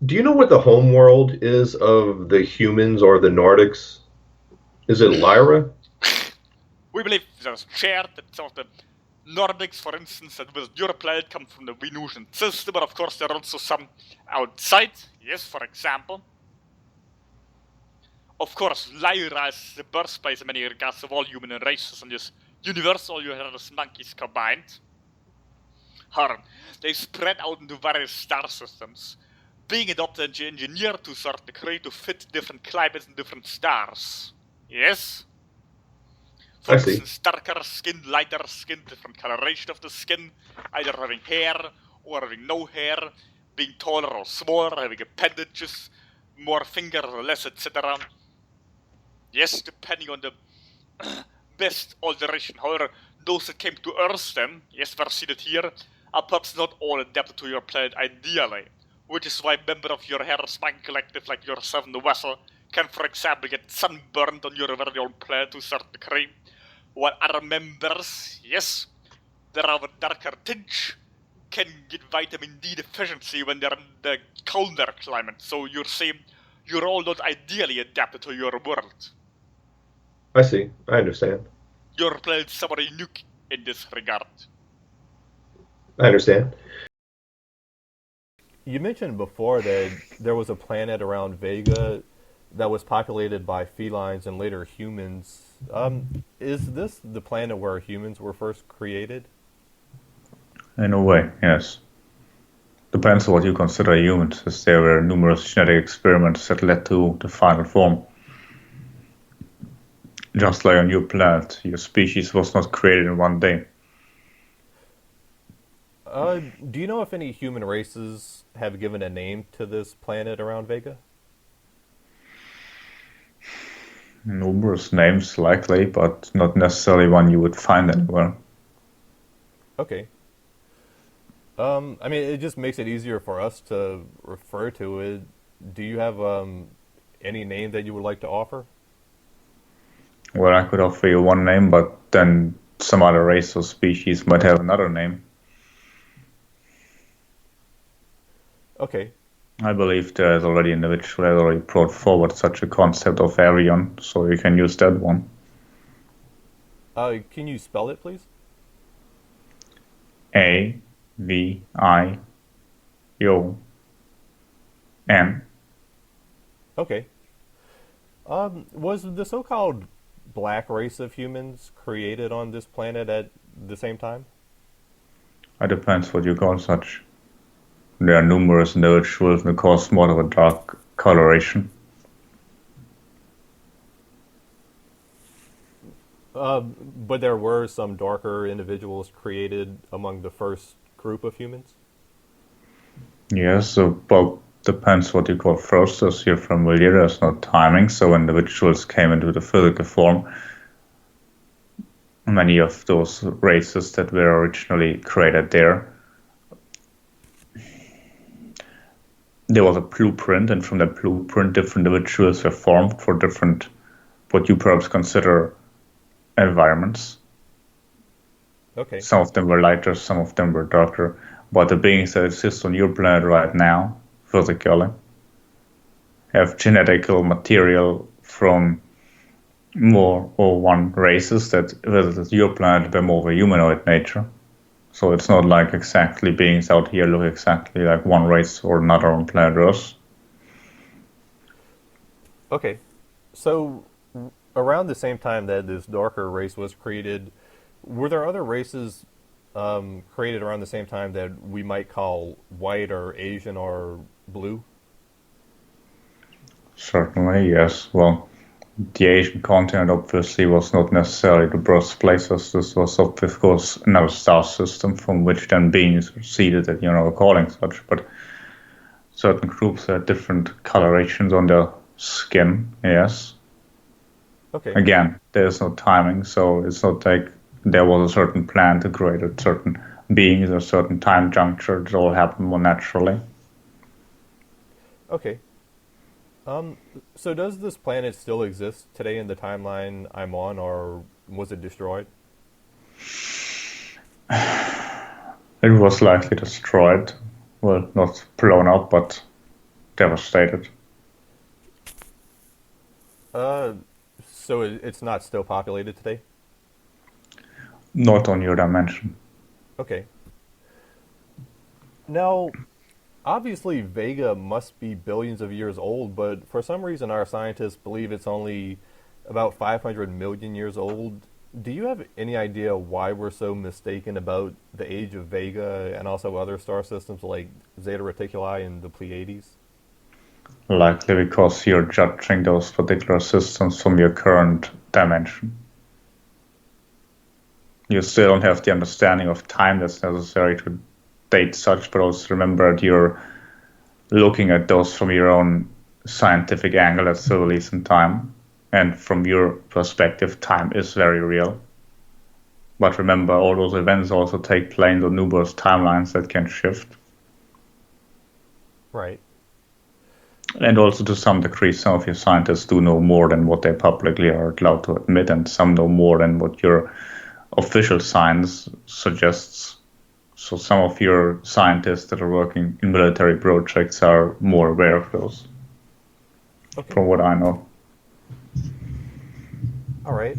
Do you know what the homeworld is of the humans or the Nordics? Is it Lyra? We believe there's shared that some of the Nordics, for instance, that with your planet come from the Venusian system, but of course there are also some outside. Yes, for example. Of course, Lyra is the birthplace in many regards of all human races in this universe. All you have is monkeys combined. However, they spread out into various star systems, being adopted and engineered to a certain degree to fit different climates and different stars. Yes? For I see. instance, darker skin, lighter skin, different coloration of the skin, either having hair or having no hair, being taller or smaller, having appendages, more fingers or less, etc. Yes, depending on the best alteration. However, those that came to Earth then, yes, we're seated here, are perhaps not all adapted to your planet ideally. Which is why a member of your Harrisman collective like yourself in the vessel can, for example, get sunburned on your very own planet to a certain degree, while other members, yes, that are of a darker tinge, can get vitamin D deficiency when they're in the colder climate. So you're saying you're all not ideally adapted to your world. I see. I understand. Your planet's somewhat unique in this regard. I understand. You mentioned before that there was a planet around Vega that was populated by felines and later humans. Is this the planet where humans were first created? In a way, yes. Depends on what you consider humans, as there were numerous genetic experiments that led to the final form. Just like on your planet, your species was not created in one day. Do you know if any human races have given a name to this planet around Vega? Numerous names, likely, but not necessarily one you would find anywhere. Okay. I mean, it just makes it easier for us to refer to it. Do you have any name that you would like to offer? Well, I could offer you one name, but then some other race or species might have another name. Okay. I believe there is already an individual that already brought forward such a concept of Arion, so you can use that one. Can you spell it, please? Avion. Okay. Was the so-called black race of humans created on this planet at the same time? It depends what you call such. There are numerous individuals that cause more of a dark coloration. But there were some darker individuals created among the first group of humans? Yes, so well, depends what you call first. As you're familiar, there's no timing, so individuals came into the physical form. Many of those races that were originally created there was a blueprint, and from that blueprint, different individuals were formed for different, what you perhaps consider environments. Okay. Some of them were lighter, some of them were darker. But the beings that exist on your planet right now, physically, have genetical material from more or one races that visited your planet by more of a humanoid nature. So it's not like exactly beings out here look exactly like one race or another on planet Earth. Okay. So around the same time that this darker race was created, were there other races created around the same time that we might call white or Asian or blue? Certainly, yes. Well, the Asian continent obviously was not necessarily the birthplace. This was, of course, another star system from which then beings were seeded that calling such. But certain groups had different colorations on their skin, yes. Okay. Again, there's no timing, so it's not like there was a certain plan to create a certain being at a certain time juncture. It all happened more naturally. Okay. So does this planet still exist today in the timeline I'm on, or was it destroyed? It was likely destroyed. Well, not blown up, but devastated. So it's not still populated today? Not on your dimension. Okay. Now, obviously, Vega must be billions of years old, but for some reason, our scientists believe it's only about 500 million years old. Do you have any idea why we're so mistaken about the age of Vega and also other star systems like Zeta Reticuli and the Pleiades? Likely because you're judging those particular systems from your current dimension. You still don't have the understanding of time that's necessary to date such, but also remember that you're looking at those from your own scientific angle that still believes in time. And from your perspective, time is very real. But remember, all those events also take place on numerous timelines that can shift. Right. And also, to some degree, some of your scientists do know more than what they publicly are allowed to admit, and some know more than what your official science suggests. So some of your scientists that are working in military projects are more aware of those, Okay. from what I know. All right.